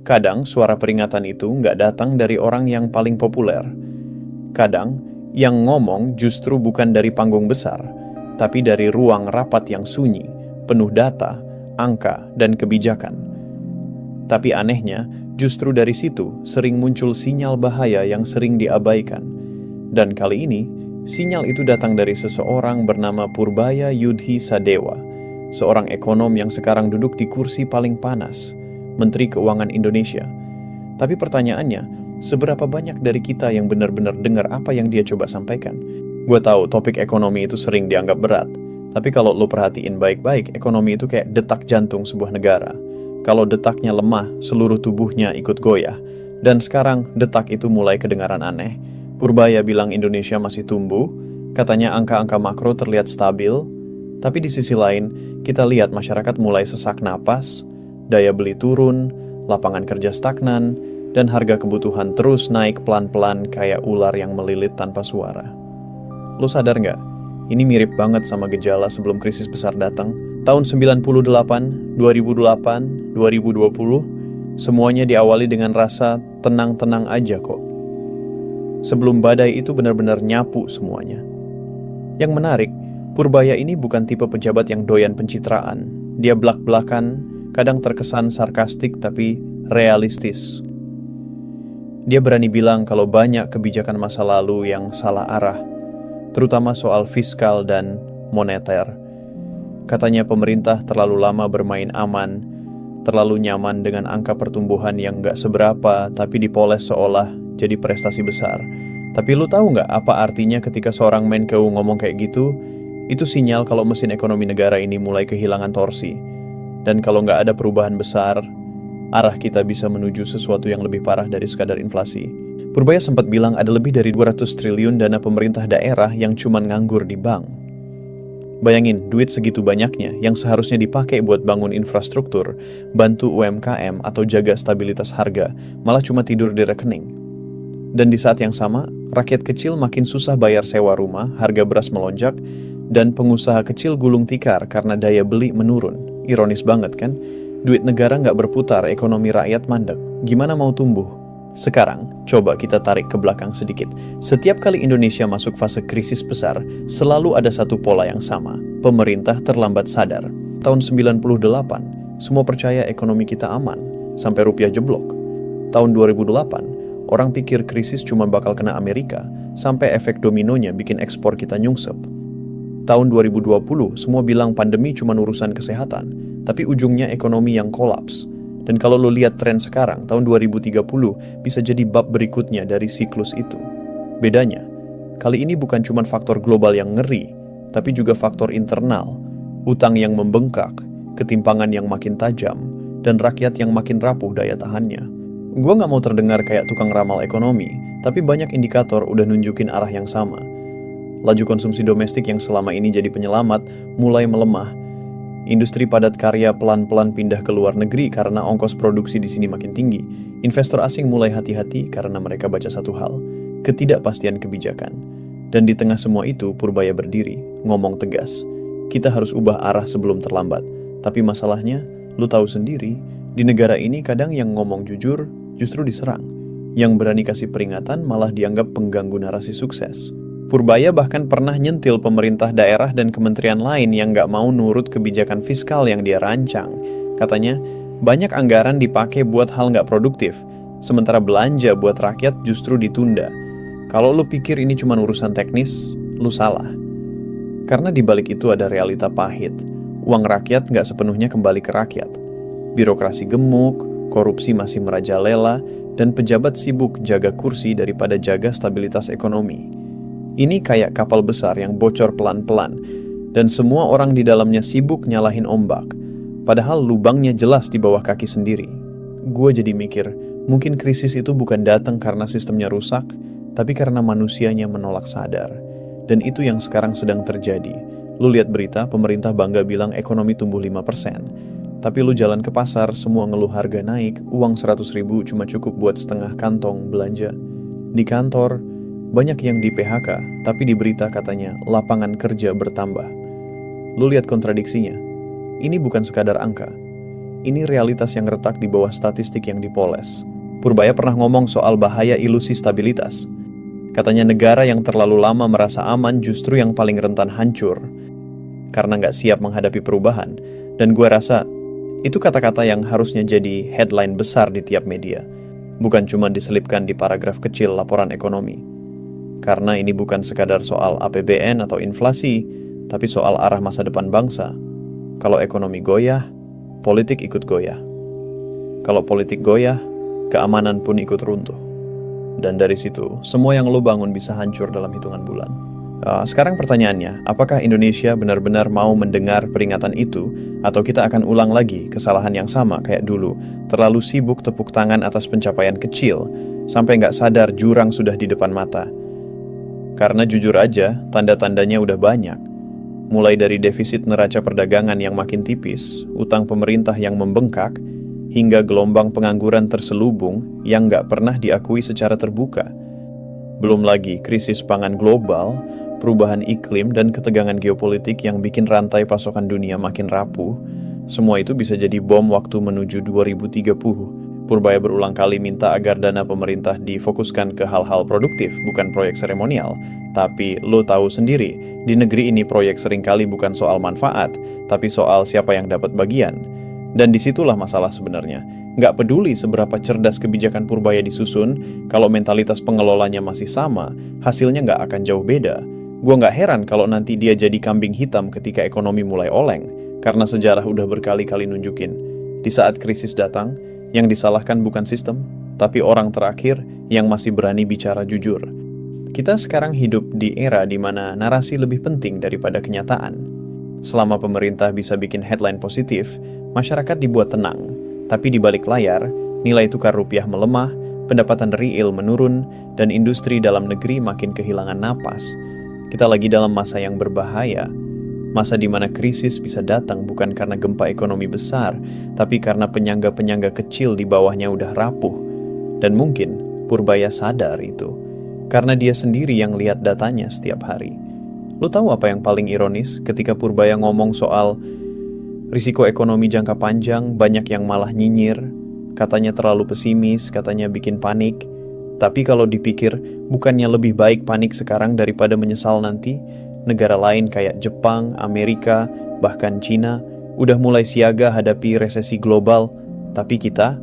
Kadang suara peringatan itu nggak datang dari orang yang paling populer. Kadang yang ngomong justru bukan dari panggung besar, tapi dari ruang rapat yang sunyi, penuh data, angka, dan kebijakan. Tapi anehnya, justru dari situ sering muncul sinyal bahaya yang sering diabaikan. Dan kali ini, sinyal itu datang dari seseorang bernama Purbaya Yudhi Sadewa, seorang ekonom yang sekarang duduk di kursi paling panas, Menteri Keuangan Indonesia. Tapi pertanyaannya, seberapa banyak dari kita yang benar-benar dengar apa yang dia coba sampaikan? Gue tahu topik ekonomi itu sering dianggap berat, tapi kalau lo perhatiin baik-baik, ekonomi itu kayak detak jantung sebuah negara. Kalau detaknya lemah, seluruh tubuhnya ikut goyah. Dan sekarang detak itu mulai kedengaran aneh. Purbaya bilang Indonesia masih tumbuh, katanya angka-angka makro terlihat stabil, tapi di sisi lain, kita lihat masyarakat mulai sesak napas, daya beli turun, lapangan kerja stagnan, dan harga kebutuhan terus naik pelan-pelan kayak ular yang melilit tanpa suara. Lo sadar nggak? Ini mirip banget sama gejala sebelum krisis besar datang. Tahun 98, 2008, 2020, semuanya diawali dengan rasa tenang-tenang aja kok. Sebelum badai itu benar-benar nyapu semuanya. Yang menarik, Purbaya ini bukan tipe pejabat yang doyan pencitraan. Dia belak-belakan, kadang terkesan sarkastik tapi realistis. Dia berani bilang kalau banyak kebijakan masa lalu yang salah arah, terutama soal fiskal dan moneter. Katanya pemerintah terlalu lama bermain aman, terlalu nyaman dengan angka pertumbuhan yang nggak seberapa tapi dipoles seolah jadi prestasi besar. Tapi lu tahu nggak apa artinya ketika seorang Menkeu ngomong kayak gitu? Itu sinyal kalau mesin ekonomi negara ini mulai kehilangan torsi. Dan kalau nggak ada perubahan besar, arah kita bisa menuju sesuatu yang lebih parah dari sekadar inflasi. Purbaya sempat bilang ada lebih dari 200 triliun dana pemerintah daerah yang cuman nganggur di bank. Bayangin, duit segitu banyaknya yang seharusnya dipakai buat bangun infrastruktur, bantu UMKM atau jaga stabilitas harga, malah cuma tidur di rekening. Dan di saat yang sama, rakyat kecil makin susah bayar sewa rumah, harga beras melonjak, dan pengusaha kecil gulung tikar karena daya beli menurun. Ironis banget kan? Duit negara nggak berputar, ekonomi rakyat mandek. Gimana mau tumbuh? Sekarang, coba kita tarik ke belakang sedikit. Setiap kali Indonesia masuk fase krisis besar, selalu ada satu pola yang sama. Pemerintah terlambat sadar. Tahun 98, semua percaya ekonomi kita aman, sampai rupiah jeblok. Tahun 2008, orang pikir krisis cuma bakal kena Amerika, sampai efek dominonya bikin ekspor kita nyungsep. Tahun 2020, semua bilang pandemi cuma urusan kesehatan, tapi ujungnya ekonomi yang kolaps. Dan kalau lo lihat tren sekarang, tahun 2030 bisa jadi bab berikutnya dari siklus itu. Bedanya, kali ini bukan cuma faktor global yang ngeri, tapi juga faktor internal, utang yang membengkak, ketimpangan yang makin tajam, dan rakyat yang makin rapuh daya tahannya. Gue gak mau terdengar kayak tukang ramal ekonomi, tapi banyak indikator udah nunjukin arah yang sama. Laju konsumsi domestik yang selama ini jadi penyelamat mulai melemah. Industri padat karya pelan-pelan pindah ke luar negeri karena ongkos produksi di sini makin tinggi. Investor asing mulai hati-hati karena mereka baca satu hal, ketidakpastian kebijakan. Dan di tengah semua itu, Purbaya berdiri, ngomong tegas. Kita harus ubah arah sebelum terlambat. Tapi masalahnya, lu tahu sendiri, di negara ini kadang yang ngomong jujur justru diserang. Yang berani kasih peringatan malah dianggap pengganggu narasi sukses. Purbaya bahkan pernah nyentil pemerintah daerah dan kementerian lain yang nggak mau nurut kebijakan fiskal yang dia rancang. Katanya, banyak anggaran dipakai buat hal nggak produktif, sementara belanja buat rakyat justru ditunda. Kalau lu pikir ini cuma urusan teknis, lu salah. Karena di balik itu ada realita pahit. Uang rakyat nggak sepenuhnya kembali ke rakyat. Birokrasi gemuk, korupsi masih merajalela, dan pejabat sibuk jaga kursi daripada jaga stabilitas ekonomi. Ini kayak kapal besar yang bocor pelan-pelan, dan semua orang di dalamnya sibuk nyalahin ombak, padahal lubangnya jelas di bawah kaki sendiri. Gue jadi mikir, mungkin krisis itu bukan datang karena sistemnya rusak, tapi karena manusianya menolak sadar. Dan itu yang sekarang sedang terjadi. Lu lihat berita, pemerintah bangga bilang ekonomi tumbuh 5%. Tapi lu jalan ke pasar, semua ngeluh harga naik, uang 100.000 cuma cukup buat setengah kantong belanja. Di kantor, banyak yang di PHK, tapi di berita katanya lapangan kerja bertambah. Lu lihat kontradiksinya. Ini bukan sekadar angka. ini realitas yang retak di bawah statistik yang dipoles. Purbaya pernah ngomong soal bahaya ilusi stabilitas. Katanya negara yang terlalu lama merasa aman justru yang paling rentan hancur karena nggak siap menghadapi perubahan. Dan gue rasa itu kata-kata yang harusnya jadi headline besar di tiap media, bukan cuma diselipkan di paragraf kecil laporan ekonomi. Karena ini bukan sekadar soal APBN atau inflasi, tapi soal arah masa depan bangsa. Kalau ekonomi goyah, politik ikut goyah. Kalau politik goyah, keamanan pun ikut runtuh. Dan dari situ, semua yang lo bangun bisa hancur dalam hitungan bulan. Sekarang pertanyaannya, apakah Indonesia benar-benar mau mendengar peringatan itu, atau kita akan ulang lagi kesalahan yang sama kayak dulu, terlalu sibuk tepuk tangan atas pencapaian kecil, sampai nggak sadar jurang sudah di depan mata. Karena jujur aja, tanda-tandanya udah banyak. Mulai dari defisit neraca perdagangan yang makin tipis, utang pemerintah yang membengkak, hingga gelombang pengangguran terselubung yang nggak pernah diakui secara terbuka. Belum lagi krisis pangan global, perubahan iklim, dan ketegangan geopolitik yang bikin rantai pasokan dunia makin rapuh. Semua itu bisa jadi bom waktu menuju 2030. Purbaya berulang kali minta agar dana pemerintah difokuskan ke hal-hal produktif, bukan proyek seremonial. Tapi lo tahu sendiri, di negeri ini proyek seringkali bukan soal manfaat, tapi soal siapa yang dapat bagian. Dan disitulah masalah sebenarnya. Nggak peduli seberapa cerdas kebijakan Purbaya disusun, kalau mentalitas pengelolanya masih sama, hasilnya nggak akan jauh beda. Gue nggak heran kalau nanti dia jadi kambing hitam ketika ekonomi mulai oleng, karena sejarah udah berkali-kali nunjukin. Di saat krisis datang, yang disalahkan bukan sistem, tapi orang terakhir yang masih berani bicara jujur. Kita sekarang hidup di era di mana narasi lebih penting daripada kenyataan. Selama pemerintah bisa bikin headline positif, masyarakat dibuat tenang. Tapi di balik layar, nilai tukar rupiah melemah, pendapatan real menurun, dan industri dalam negeri makin kehilangan napas. Kita lagi dalam masa yang berbahaya. Masa di mana krisis bisa datang bukan karena gempa ekonomi besar, tapi karena penyangga-penyangga kecil di bawahnya udah rapuh. Dan mungkin Purbaya sadar itu, karena dia sendiri yang lihat datanya setiap hari. Lo tahu apa yang paling ironis ketika Purbaya ngomong soal risiko ekonomi jangka panjang, banyak yang malah nyinyir, katanya terlalu pesimis, katanya bikin panik. Tapi kalau dipikir, bukannya lebih baik panik sekarang daripada menyesal nanti? Negara lain kayak Jepang, Amerika, bahkan Cina, udah mulai siaga hadapi resesi global, tapi kita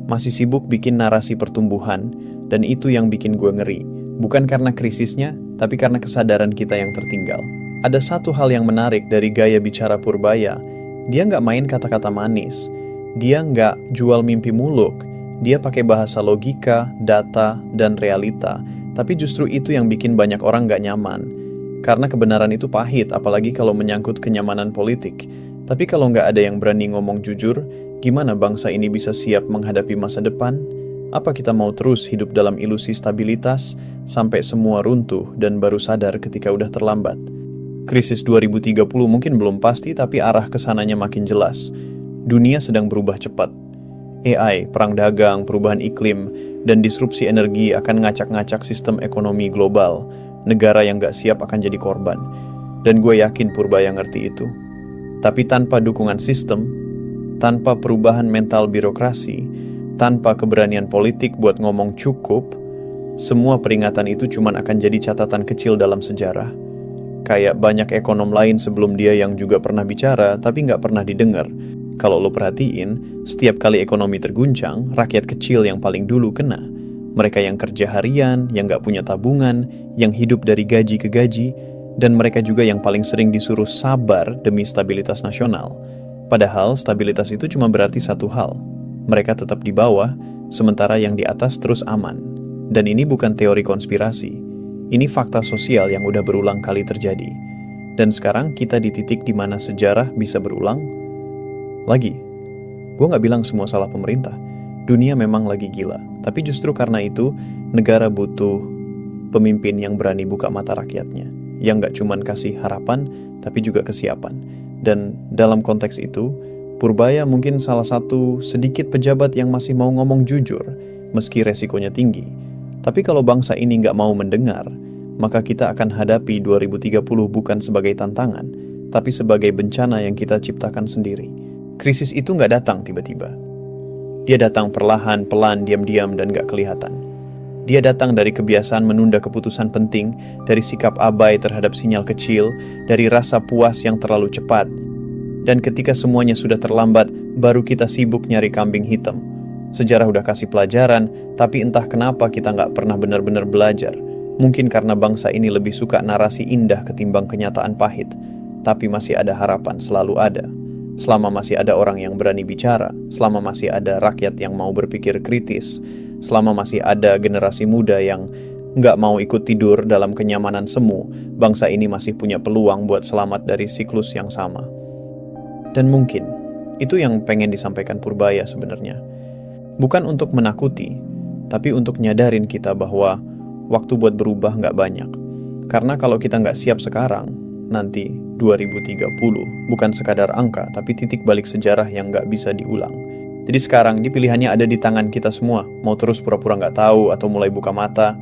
masih sibuk bikin narasi pertumbuhan, dan itu yang bikin gue ngeri. Bukan karena krisisnya, tapi karena kesadaran kita yang tertinggal. Ada satu hal yang menarik dari gaya bicara Purbaya. Dia nggak main kata-kata manis. Dia nggak jual mimpi muluk. Dia pakai bahasa logika, data, dan realita. Tapi justru itu yang bikin banyak orang nggak nyaman. Karena kebenaran itu pahit, apalagi kalau menyangkut kenyamanan politik. Tapi kalau nggak ada yang berani ngomong jujur, gimana bangsa ini bisa siap menghadapi masa depan? Apa kita mau terus hidup dalam ilusi stabilitas, sampai semua runtuh dan baru sadar ketika udah terlambat? Krisis 2030 mungkin belum pasti, tapi arah kesananya makin jelas. Dunia sedang berubah cepat. AI, perang dagang, perubahan iklim, dan disrupsi energi akan ngacak-ngacak sistem ekonomi global. Negara yang gak siap akan jadi korban. Dan gue yakin Purbaya ngerti itu. Tapi tanpa dukungan sistem, tanpa perubahan mental birokrasi, tanpa keberanian politik buat ngomong cukup, semua peringatan itu cuma akan jadi catatan kecil dalam sejarah. Kayak banyak ekonom lain sebelum dia yang juga pernah bicara, tapi gak pernah didengar. Kalau lo perhatiin, setiap kali ekonomi terguncang, rakyat kecil yang paling dulu kena. Mereka yang kerja harian, yang gak punya tabungan, yang hidup dari gaji ke gaji, dan mereka juga yang paling sering disuruh sabar demi stabilitas nasional. Padahal stabilitas itu cuma berarti satu hal. Mereka tetap di bawah, sementara yang di atas terus aman. Dan ini bukan teori konspirasi. Ini fakta sosial yang udah berulang kali terjadi. Dan sekarang kita di titik di mana sejarah bisa berulang. Lagi, gue gak bilang semua salah pemerintah. Dunia memang lagi gila. Tapi justru karena itu, negara butuh pemimpin yang berani buka mata rakyatnya. Yang gak cuman kasih harapan, tapi juga kesiapan. Dan dalam konteks itu, Purbaya mungkin salah satu sedikit pejabat yang masih mau ngomong jujur, meski resikonya tinggi. Tapi kalau bangsa ini gak mau mendengar, maka kita akan hadapi 2030 bukan sebagai tantangan, tapi sebagai bencana yang kita ciptakan sendiri. Krisis itu nggak datang tiba-tiba. Dia datang perlahan, pelan, diam-diam, dan nggak kelihatan. Dia datang dari kebiasaan menunda keputusan penting, dari sikap abai terhadap sinyal kecil, dari rasa puas yang terlalu cepat. Dan ketika semuanya sudah terlambat, baru kita sibuk nyari kambing hitam. Sejarah udah kasih pelajaran, tapi entah kenapa kita nggak pernah benar-benar belajar. Mungkin karena bangsa ini lebih suka narasi indah ketimbang kenyataan pahit. Tapi masih ada harapan, selalu ada. Selama masih ada orang yang berani bicara, selama masih ada rakyat yang mau berpikir kritis, selama masih ada generasi muda yang nggak mau ikut tidur dalam kenyamanan semu, bangsa ini masih punya peluang buat selamat dari siklus yang sama. Dan mungkin, itu yang pengen disampaikan Purbaya sebenarnya. Bukan untuk menakuti, tapi untuk nyadarin kita bahwa waktu buat berubah nggak banyak. Karena kalau kita nggak siap sekarang, nanti 2030 bukan sekadar angka, tapi titik balik sejarah yang nggak bisa diulang. Jadi sekarang, ini pilihannya ada di tangan kita semua. Mau terus pura-pura nggak tahu, atau mulai buka mata.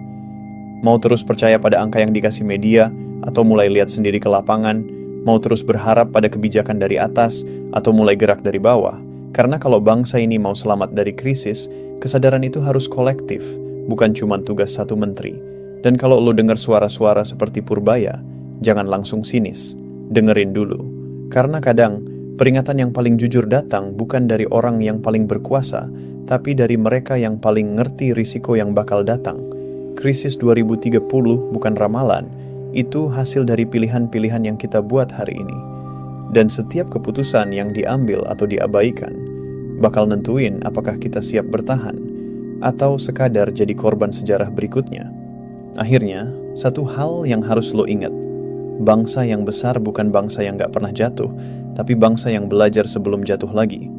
Mau terus percaya pada angka yang dikasih media, atau mulai lihat sendiri ke lapangan. Mau terus berharap pada kebijakan dari atas, atau mulai gerak dari bawah. Karena kalau bangsa ini mau selamat dari krisis, kesadaran itu harus kolektif, bukan cuma tugas satu menteri. Dan kalau lo dengar suara-suara seperti Purbaya, jangan langsung sinis, dengerin dulu. Karena kadang, peringatan yang paling jujur datang bukan dari orang yang paling berkuasa, tapi dari mereka yang paling ngerti risiko yang bakal datang. Krisis 2030 bukan ramalan, itu hasil dari pilihan-pilihan yang kita buat hari ini. Dan setiap keputusan yang diambil atau diabaikan, bakal nentuin apakah kita siap bertahan, atau sekadar jadi korban sejarah berikutnya. Akhirnya, satu hal yang harus lo ingat, bangsa yang besar bukan bangsa yang gak pernah jatuh, tapi bangsa yang belajar sebelum jatuh lagi.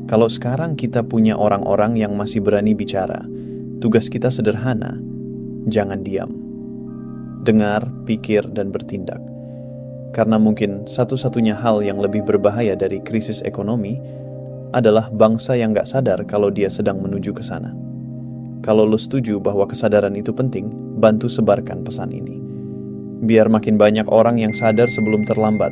Kalau sekarang kita punya orang-orang yang masih berani bicara, tugas kita sederhana, jangan diam. Dengar, pikir, dan bertindak. Karena mungkin satu-satunya hal yang lebih berbahaya dari krisis ekonomi adalah bangsa yang gak sadar kalau dia sedang menuju ke sana. Kalau lo setuju bahwa kesadaran itu penting, bantu sebarkan pesan ini. Biar makin banyak orang yang sadar sebelum terlambat.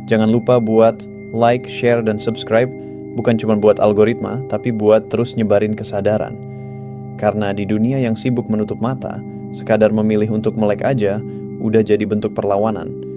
Jangan lupa buat like, share, dan subscribe, bukan cuma buat algoritma, tapi buat terus nyebarin kesadaran. Karena di dunia yang sibuk menutup mata, sekadar memilih untuk melek aja, udah jadi bentuk perlawanan.